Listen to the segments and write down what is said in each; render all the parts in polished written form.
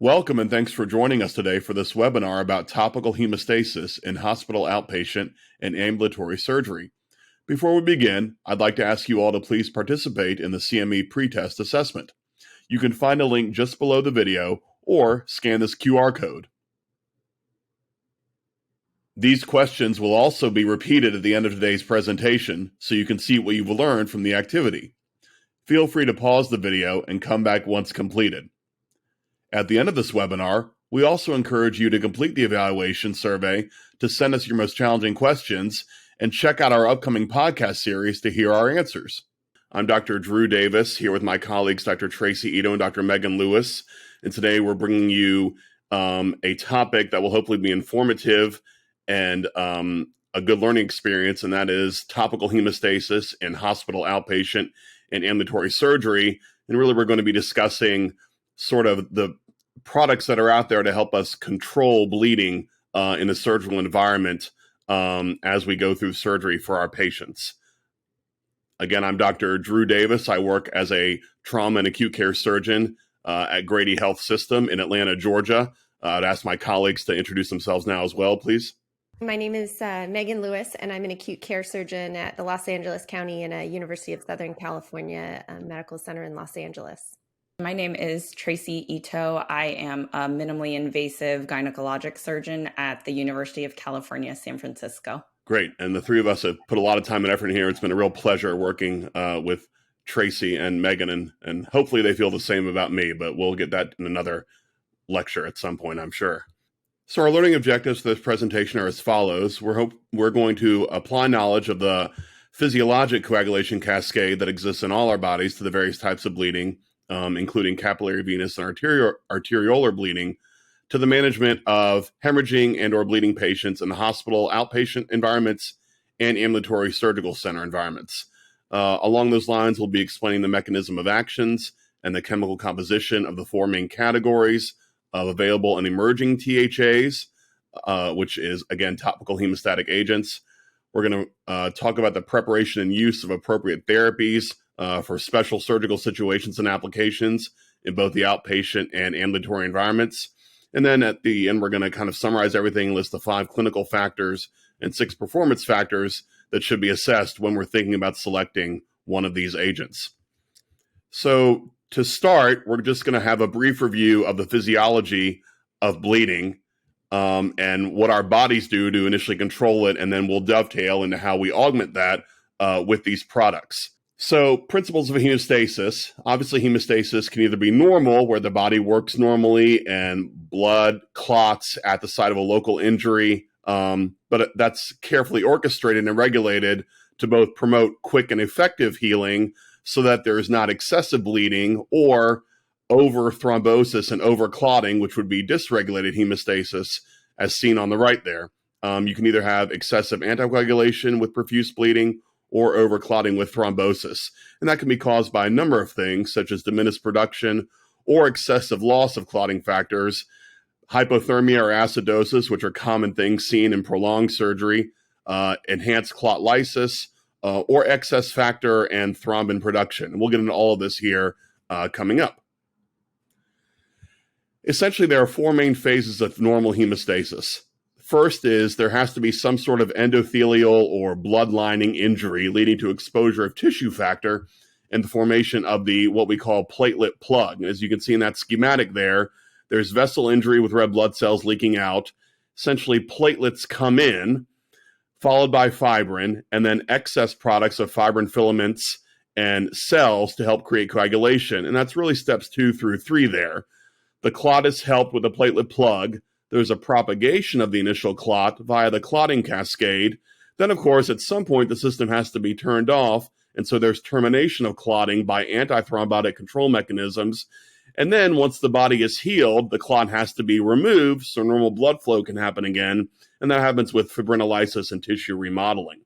Welcome and thanks for joining us today for this webinar about topical hemostasis in hospital outpatient and ambulatory surgery. Before we begin, I'd like to ask you all to please participate in the CME pretest assessment. You can find a link just below the video or scan this QR code. These questions will also be repeated at the end of today's presentation so you can see what you've learned from the activity. Feel free to pause the video and come back once completed. At the end of this webinar, we also encourage you to complete the evaluation survey to send us your most challenging questions and check out our upcoming podcast series to hear our answers. I'm Dr. Drew Davis, here with my colleagues Dr. Traci E and Dr. Meghan Lewis, and today we're bringing you a topic that will hopefully be informative and a good learning experience, and that is topical hemostasis in hospital outpatient and ambulatory surgery. And really we're going to be discussing sort of the products that are out there to help us control bleeding in the surgical environment as we go through surgery for our patients. Again, I'm Dr. Drew Davis. I work as a trauma and acute care surgeon at Grady Health System in Atlanta, Georgia. I'd ask my colleagues to introduce themselves now as well, please. My name is Meghan Lewis, and I'm an acute care surgeon at the Los Angeles County and University of Southern California Medical Center in Los Angeles. My name is Traci E. I am a minimally invasive gynecologic surgeon at the University of California, San Francisco. Great. And the three of us have put a lot of time and effort in here. It's been a real pleasure working with Traci and Meghan, and hopefully they feel the same about me, but we'll get that in another lecture at some point, I'm sure. So our learning objectives for this presentation are as follows. We're going to apply knowledge of the physiologic coagulation cascade that exists in all our bodies to the various types of bleeding, including capillary venous and arteriolar bleeding, to the management of hemorrhaging and or bleeding patients in the hospital, outpatient environments, and ambulatory surgical center environments. Along those lines, we'll be explaining the mechanism of actions and the chemical composition of the four main categories of available and emerging THAs, which is, again, topical hemostatic agents. We're going to talk about the preparation and use of appropriate therapies for special surgical situations and applications in both the outpatient and ambulatory environments. And then at the end, we're going to kind of summarize everything, list the 5 clinical factors and 6 performance factors that should be assessed when we're thinking about selecting one of these agents. So to start, we're just going to have a brief review of the physiology of bleeding and what our bodies do to initially control it, and then we'll dovetail into how we augment that with these products. So principles of hemostasis. Obviously, hemostasis can either be normal, where the body works normally and blood clots at the site of a local injury, but that's carefully orchestrated and regulated to both promote quick and effective healing so that there is not excessive bleeding or over thrombosis and over clotting, which would be dysregulated hemostasis, as seen on the right there. You can either have excessive anticoagulation with profuse bleeding or overclotting with thrombosis. And that can be caused by a number of things, such as diminished production or excessive loss of clotting factors, hypothermia or acidosis, which are common things seen in prolonged surgery, enhanced clot lysis, or excess factor and thrombin production. And we'll get into all of this here coming up. Essentially, there are 4 main phases of normal hemostasis. First is there has to be some sort of endothelial or blood lining injury leading to exposure of tissue factor and the formation of the what we call platelet plug. As you can see in that schematic there, there's vessel injury with red blood cells leaking out. Essentially, platelets come in, followed by fibrin, and then excess products of fibrin filaments and cells to help create coagulation. And that's really steps 2 through 3 there. The clot is helped with the platelet plug. There's a propagation of the initial clot via the clotting cascade. Then, of course, at some point, the system has to be turned off, and so there's termination of clotting by antithrombotic control mechanisms. And then once the body is healed, the clot has to be removed so normal blood flow can happen again, and that happens with fibrinolysis and tissue remodeling.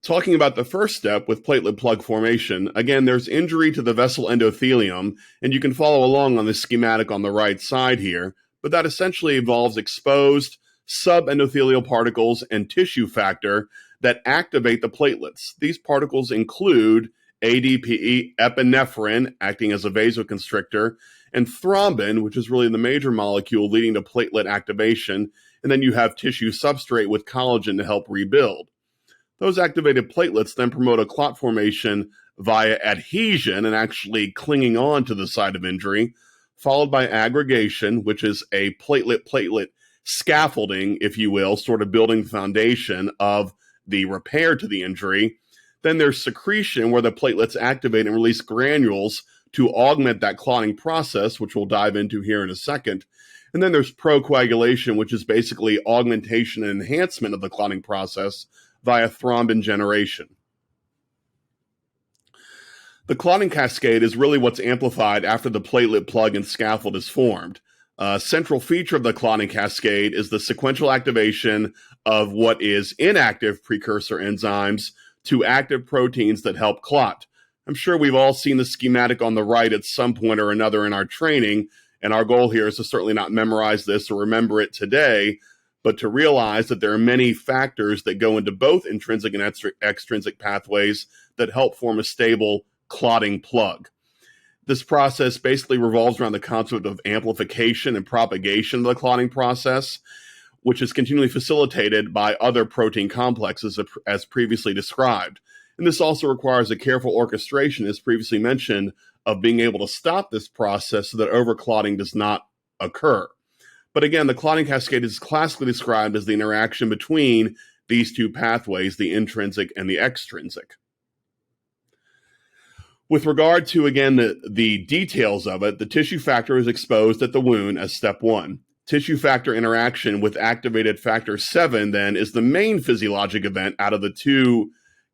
Talking about the first step with platelet plug formation, again, there's injury to the vessel endothelium, and you can follow along on the schematic on the right side here, but that essentially involves exposed subendothelial particles and tissue factor that activate the platelets. These particles include ADPE, epinephrine, acting as a vasoconstrictor, and thrombin, which is really the major molecule leading to platelet activation. And then you have tissue substrate with collagen to help rebuild. Those activated platelets then promote a clot formation via adhesion and actually clinging on to the site of injury, followed by aggregation, which is a platelet-platelet scaffolding, if you will, sort of building the foundation of the repair to the injury. Then there's secretion, where the platelets activate and release granules to augment that clotting process, which we'll dive into here in a second. And then there's procoagulation, which is basically augmentation and enhancement of the clotting process via thrombin generation. The clotting cascade is really what's amplified after the platelet plug and scaffold is formed. A central feature of the clotting cascade is the sequential activation of what is inactive precursor enzymes to active proteins that help clot. I'm sure we've all seen the schematic on the right at some point or another in our training, and our goal here is to certainly not memorize this or remember it today, but to realize that there are many factors that go into both intrinsic and extrinsic pathways that help form a stable clotting plug. This process basically revolves around the concept of amplification and propagation of the clotting process, which is continually facilitated by other protein complexes as previously described. And this also requires a careful orchestration, as previously mentioned, of being able to stop this process so that overclotting does not occur. But again, the clotting cascade is classically described as the interaction between these two pathways, the intrinsic and the extrinsic. With regard to, again, the details of it, the tissue factor is exposed at the wound as step one. Tissue factor interaction with activated factor 7 then is the main physiologic event out of the two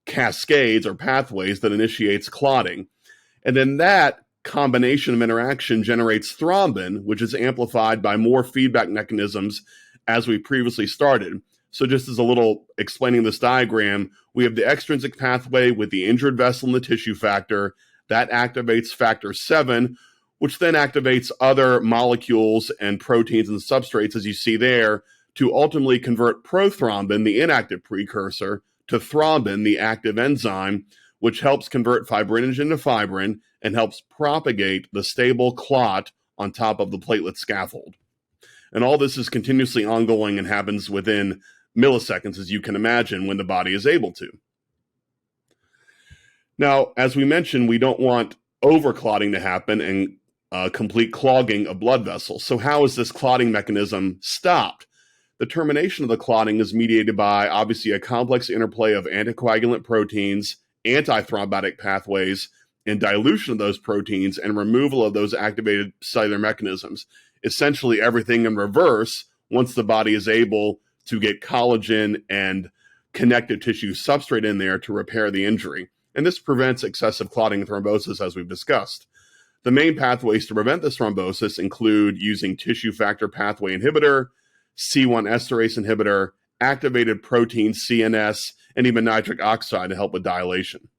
cascades or pathways that initiates clotting. And then that combination of interaction generates thrombin, which is amplified by more feedback mechanisms as we previously started. So just as a little explaining this diagram, we have the extrinsic pathway with the injured vessel and the tissue factor. That activates factor 7, which then activates other molecules and proteins and substrates, as you see there, to ultimately convert prothrombin, the inactive precursor, to thrombin, the active enzyme, which helps convert fibrinogen to fibrin and helps propagate the stable clot on top of the platelet scaffold. And all this is continuously ongoing and happens within milliseconds, as you can imagine, when the body is able to. Now, as we mentioned, we don't want overclotting to happen and complete clogging of blood vessels. So how is this clotting mechanism stopped? The termination of the clotting is mediated by, obviously, a complex interplay of anticoagulant proteins, antithrombotic pathways, and dilution of those proteins and removal of those activated cellular mechanisms. Essentially everything in reverse once the body is able to get collagen and connective tissue substrate in there to repair the injury. And this prevents excessive clotting and thrombosis, as we've discussed. The main pathways to prevent this thrombosis include using tissue factor pathway inhibitor, C1 esterase inhibitor, activated protein CNS, and even nitric oxide to help with dilation.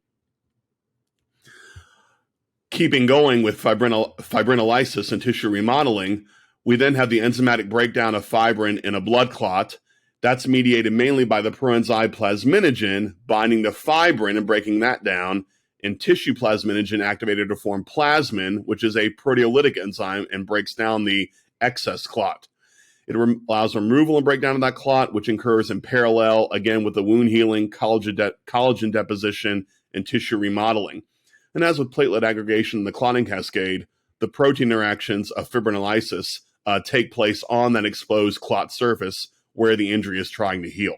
Keeping going with fibrinolysis and tissue remodeling, we then have the enzymatic breakdown of fibrin in a blood clot. That's mediated mainly by the proenzyme plasminogen binding to fibrin and breaking that down, and tissue plasminogen activated to form plasmin, which is a proteolytic enzyme and breaks down the excess clot. It allows removal and breakdown of that clot, which occurs in parallel, again, with the wound healing, collagen deposition, and tissue remodeling. And as with platelet aggregation and the clotting cascade, the protein interactions of fibrinolysis take place on that exposed clot surface where the injury is trying to heal.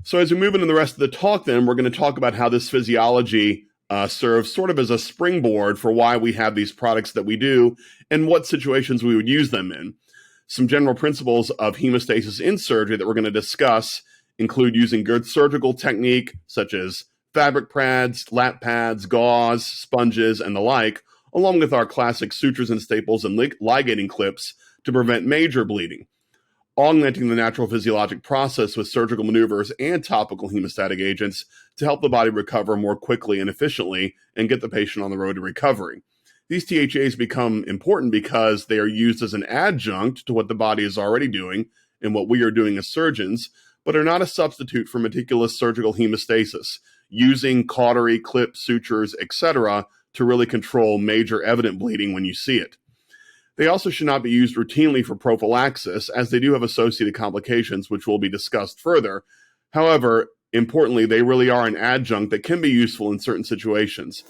So as we move into the rest of the talk, then, we're going to talk about how this physiology serves sort of as a springboard for why we have these products that we do and what situations we would use them in. Some general principles of hemostasis in surgery that we're going to discuss include using good surgical technique, such as fabric pads, lap pads, gauze, sponges, and the like, along with our classic sutures and staples and ligating clips to prevent major bleeding. Augmenting the natural physiologic process with surgical maneuvers and topical hemostatic agents to help the body recover more quickly and efficiently and get the patient on the road to recovery. These THAs become important because they are used as an adjunct to what the body is already doing and what we are doing as surgeons, but are not a substitute for meticulous surgical hemostasis. using cautery, clips, sutures, etc., to really control major evident bleeding when you see it. They also should not be used routinely for prophylaxis, as they do have associated complications, which will be discussed further. However, importantly, they really are an adjunct that can be useful in certain situations.